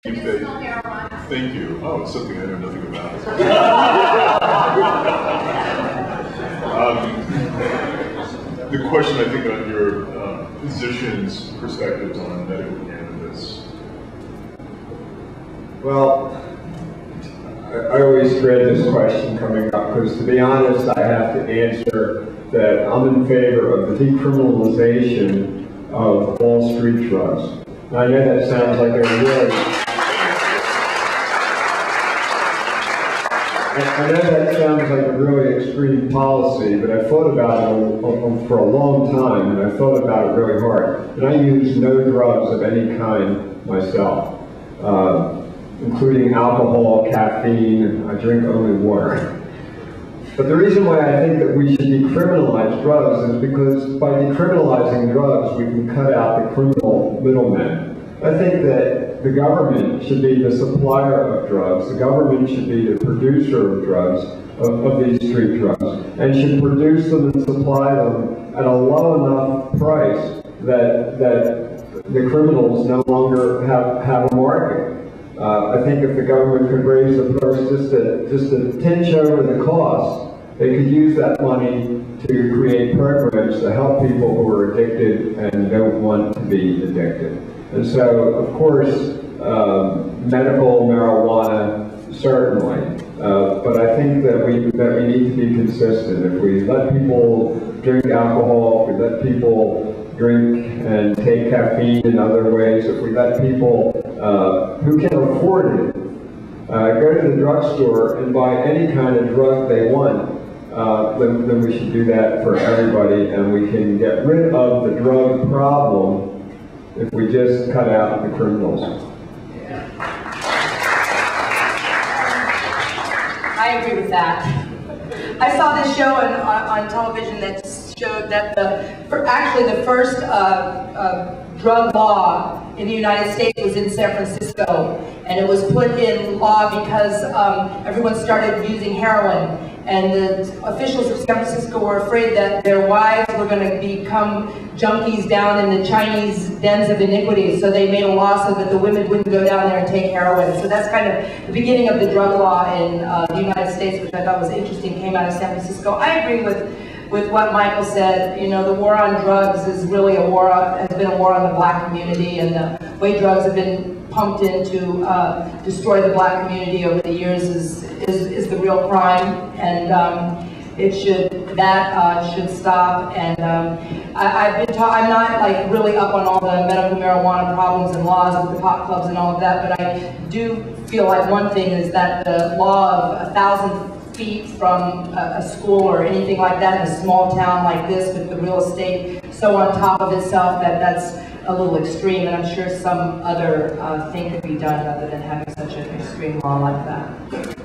Thank you. Oh, it's something I know nothing about. The question, I think, on your physician's perspectives on medical cannabis. Well, I always dread this question coming up because, to be honest, I have to answer that I'm in favor of the decriminalization of all street drugs. And I know that sounds like a really... I know that sounds like a really extreme policy, but I thought about it for a long time, and I thought about it really hard. And I use no drugs of any kind myself, including alcohol, caffeine. I drink only water. But the reason why I think that we should decriminalize drugs is because by decriminalizing drugs, we can cut out the criminal middlemen. I think that the government should be the supplier of drugs, the government should be the producer of drugs, of these street drugs, and should produce them and supply them at a low enough price that the criminals no longer have a market. I think if the government could raise the price just a tinge over the cost, they could use that money to create programs to help people who are addicted and don't want to be addicted. And so, of course, medical marijuana, certainly, but I think that we need to be consistent. If we let people drink alcohol, if we let people drink and take caffeine in other ways, if we let people who can afford it go to the drugstore and buy any kind of drug they want, then we should do that for everybody, and we can get rid of the drug problem if we just cut out the criminals. I agree with that. I saw this show on television that showed that actually the first drug law in the United States was in San Francisco, and it was put in law because everyone started using heroin, and the officials of San Francisco were afraid that their wives were going to become junkies down in the Chinese dens of iniquity, so they made a law so that the women wouldn't go down there and take heroin. So that's kind of the beginning of the drug law in the United States, which I thought was interesting, came out of San Francisco. I agree with what Michael said. You know, the war on drugs is really has been a war on the black community, and the way drugs have been pumped in to destroy the black community over the years is the real crime, and that should stop. And I'm not like really up on all the medical marijuana problems and laws with the pot clubs and all of that, but I do feel like one thing is that the law of 1,000 feet from a school or anything like that in a small town like this with the real estate so on top of itself that's a little extreme, and I'm sure some other thing could be done other than having such an extreme law like that.